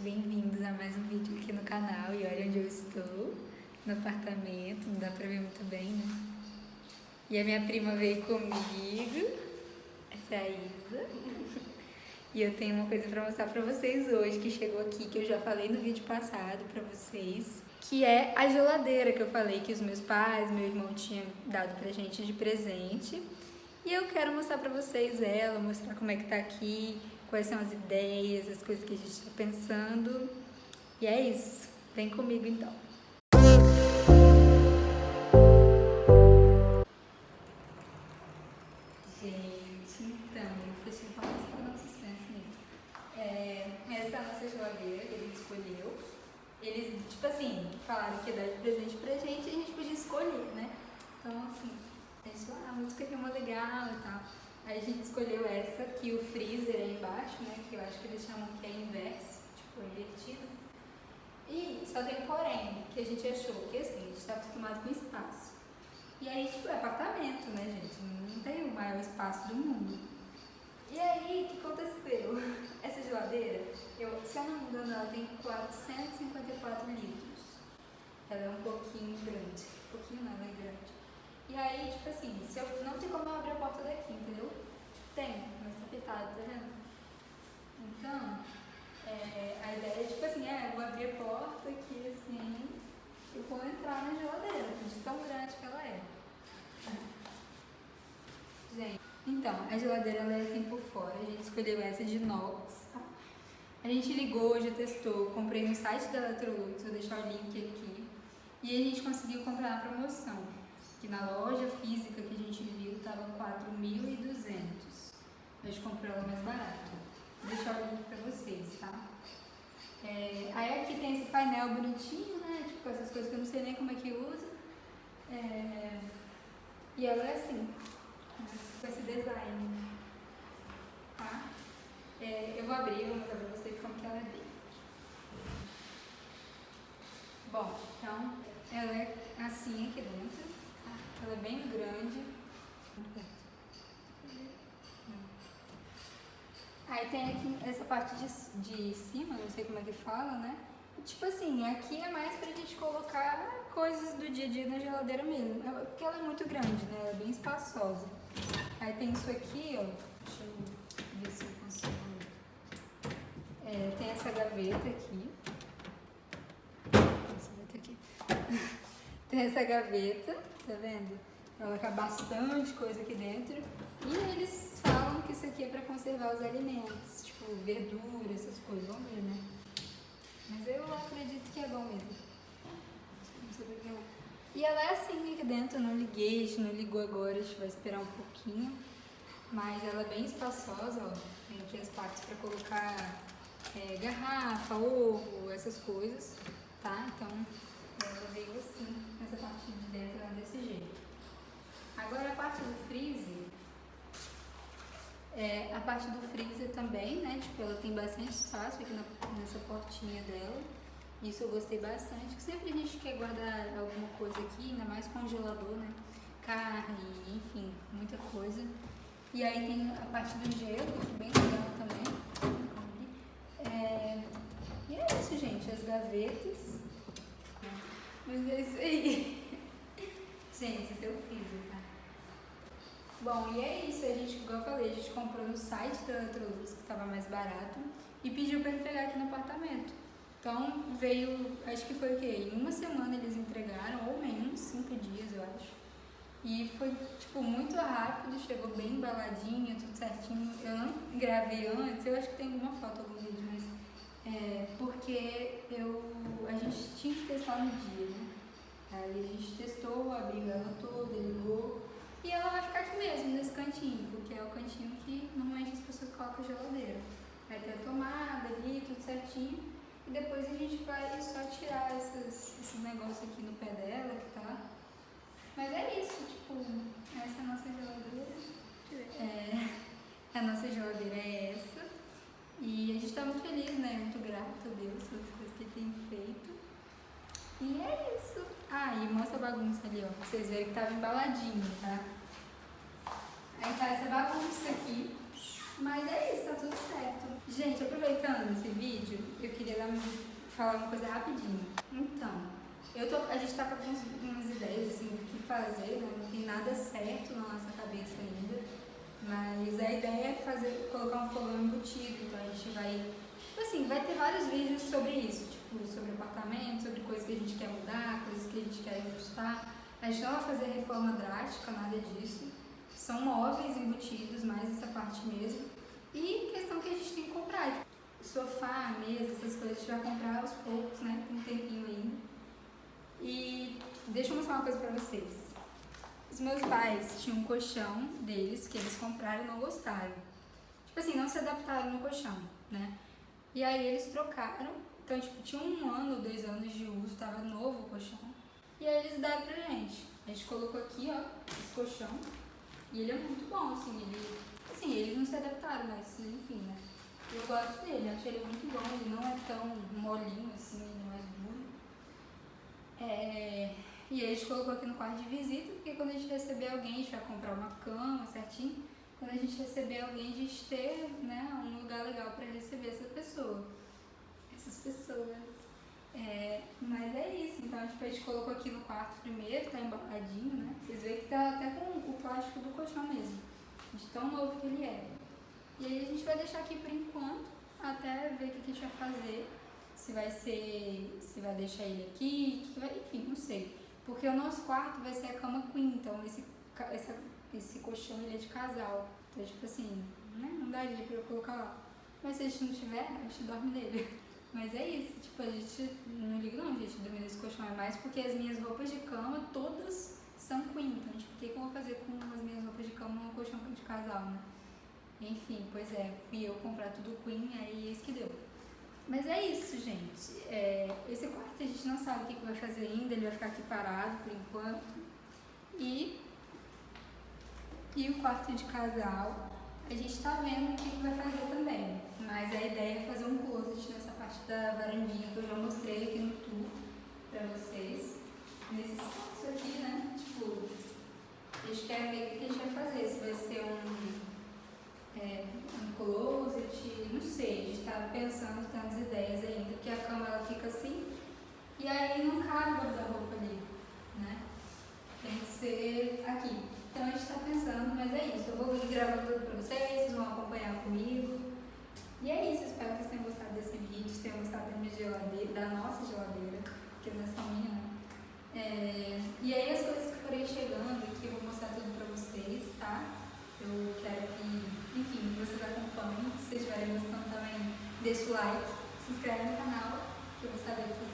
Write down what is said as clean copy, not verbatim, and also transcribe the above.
bem-vindos a mais um vídeo aqui no canal. E olha onde eu estou, no apartamento, não dá pra ver muito bem, né? E a minha prima veio comigo, essa é a Isa. E eu tenho uma coisa pra mostrar pra vocês hoje, que chegou aqui, que eu já falei no vídeo passado pra vocês, que é a geladeira que eu falei que os meus pais, meu irmão tinham dado pra gente de presente. E eu quero mostrar pra vocês ela, mostrar como é que tá aqui, quais são as ideias, as coisas que a gente tá pensando. E é isso. Vem comigo então. Gente, então, eu fechei com a música pra não suspense nisso. Essa é a nossa geladeira que a gente escolheu. Eles, tipo assim, falaram que ia dar de presente pra gente e a gente podia escolher, né? Então, assim, a gente falou, a música aqui é uma legal e tal. Aí a gente escolheu essa, que o freezer é embaixo, né? Que eu acho que eles chamam que é inverso, tipo, invertido. E só tem um porém, que a gente achou que assim, a gente tá acostumado com espaço. E aí, tipo, é apartamento, né, gente? Não tem o maior espaço do mundo. E aí, o que aconteceu? Essa geladeira, se eu não me engano, ela tem 454 litros. Ela é um pouquinho grande. Um pouquinho não, ela é grande. E aí, tipo assim, não tem como eu abrir a porta daqui, entendeu? Tem, mas tá apertado, tá vendo? Então, a ideia é tipo assim, eu vou abrir a porta aqui assim e vou entrar na geladeira, de tão grande que ela é. Gente, então, a geladeira ela é assim por fora, a gente escolheu essa de inox, tá? A gente ligou, já testou, comprei no site da Electrolux, vou deixar o link aqui. E a gente conseguiu comprar na promoção, que na loja física que a gente viu estava 4.200. A gente comprou ela mais barata. Vou deixar o link pra vocês, tá? Aí aqui tem esse painel bonitinho, né? Tipo, essas coisas que eu não sei nem como é que usa. E ela é assim, com esse design, tá? Eu vou abrir, vou mostrar pra vocês como que ela é dentro. Bom, então, ela é assim aqui dentro, tá? Ela é bem grande. Aí tem aqui essa parte de cima, não sei como é que fala, né? E, tipo assim, aqui é mais pra gente colocar coisas do dia a dia na geladeira mesmo. Porque ela é muito grande, né? Ela é bem espaçosa. Aí tem isso aqui, ó. Deixa eu ver se eu consigo. Tem essa gaveta aqui. Tem essa gaveta, tá vendo? Pra colocar bastante coisa aqui dentro. E eles falam que isso aqui é pra conservar os alimentos, tipo verdura, essas coisas. Vamos ver, né? Mas eu acredito que é bom mesmo. Não sei porque não. E ela é assim aqui dentro, eu não liguei, a gente não ligou agora, a gente vai esperar um pouquinho. Mas ela é bem espaçosa, ó. Tem aqui as partes pra colocar garrafa, ovo, essas coisas, tá? Então ela veio assim, nessa parte de dentro ela é desse jeito. Agora a parte do freezer, a parte do freezer também, né? Tipo, ela tem bastante espaço aqui nessa portinha dela. Isso eu gostei bastante, que sempre a gente quer guardar alguma coisa aqui, ainda mais congelador, né? Carne, enfim, muita coisa. E aí tem a parte do gelo, que é bem legal também. E é isso, gente, as gavetas. Mas é isso aí. Gente, esse é o freezer, tá? Bom, e é isso, a gente, igual eu falei, a gente comprou no site da Electrolux, que estava mais barato, e pediu para entregar aqui no apartamento. Então veio, acho que foi o quê? Em uma semana eles entregaram, ou menos, 5 dias eu acho. E foi, tipo, muito rápido, chegou bem embaladinha, tudo certinho. Eu não gravei antes, eu acho que tem alguma foto, algum vídeo, mas porque a gente tinha que testar no dia, né? Aí a gente testou, abriu ela toda, ligou. E ela vai ficar aqui mesmo, nesse cantinho, porque é o cantinho que normalmente as pessoas colocam a geladeira. Vai ter a tomada ali, tudo certinho. E depois a gente vai só tirar esse negócio aqui no pé dela, que tá. Mas é isso, tipo, essa é a nossa geladeira. A nossa geladeira é essa. E a gente tá muito feliz, né? Muito grato a Deus pelas coisas que ele tem feito. E é isso. E mostra a bagunça ali, ó, pra vocês verem que tava embaladinho, tá? Aí tá essa bagunça aqui. Mas é isso, tá tudo certo. Gente, aproveitando esse vídeo, eu queria dar falar uma coisa rapidinho. Então, a gente tá com umas ideias assim, do que fazer, né? Não tem nada certo na nossa cabeça ainda. Mas a ideia é colocar um fogão embutido. Então a gente vai, tipo assim, vai ter vários vídeos sobre isso. Tipo, sobre apartamento, sobre coisas que a gente quer mudar, coisas que a gente quer ajustar. A gente não vai fazer reforma drástica, nada disso. São móveis embutidos, mais essa parte mesmo. E questão que a gente tem que comprar, tipo, sofá, mesa, essas coisas, a gente vai comprar aos poucos, né? Tem um tempinho ainda. E deixa eu mostrar uma coisa pra vocês. Os meus pais tinham um colchão deles que eles compraram e não gostaram. Tipo assim, não se adaptaram no colchão, né? E aí eles trocaram. Então, tipo, tinha 1 ano ou 2 anos de uso, tava novo o colchão. E aí eles deram pra gente. A gente colocou aqui, ó, esse colchão. E ele é muito bom, assim, eles não se adaptaram, mas enfim, né? Eu gosto dele, acho ele muito bom, ele não é tão molinho assim, ele não é duro. E aí a gente colocou aqui no quarto de visita, porque quando a gente receber alguém, a gente vai comprar uma cama certinho. Quando a gente receber alguém, a gente ter, né, um lugar legal pra receber essas pessoas. Mas é isso, então tipo, a gente colocou aqui no quarto primeiro, tá embaladinho, né? Vocês veem que tá até com o plástico do colchão mesmo, de tão novo que ele é. E aí a gente vai deixar aqui por enquanto, até ver o que a gente vai fazer. Se vai deixar ele aqui, enfim, não sei. Porque o nosso quarto vai ser a cama queen, então esse colchão ele é de casal. Então, tipo assim, né, não daria pra eu colocar lá. Mas se a gente não tiver, a gente dorme nele. Mas é isso, tipo, a gente não liga não, gente, dormir nesse colchão. É mais porque as minhas roupas de cama todas são queen. Então, tipo, o que eu vou fazer com as minhas roupas de cama num colchão de casal, né? Enfim, pois é, fui eu comprar tudo queen, aí é isso que deu. Mas é isso, gente. Esse quarto a gente não sabe o que vai fazer ainda, ele vai ficar aqui parado por enquanto. E o quarto de casal, a gente tá vendo o que vai fazer também. Mas a ideia é fazer um closet nessa parte da varandinha que eu já mostrei aqui no tour pra vocês. Nesse espaço aqui, né? Tipo, a gente quer ver o que a gente vai fazer. Se vai ser um closet, não sei, a gente tá pensando tantas ideias ainda, porque a cama ela fica assim, e aí não cabe o guarda-roupa ali, né? Tem que ser aqui. Então a gente tá pensando, mas é isso, eu vou ir gravando tudo pra vocês vão acompanhar comigo. E é isso, espero que vocês tenham gostado desse vídeo, tenham gostado da minha geladeira, da nossa geladeira, que não é só minha, né? E aí as coisas que forem chegando aqui, eu vou mostrar tudo pra vocês, tá? Eu quero que, enfim, vocês acompanhem. Se vocês estiverem gostando também, deixa o like, se inscreve no canal, que eu vou saber que vocês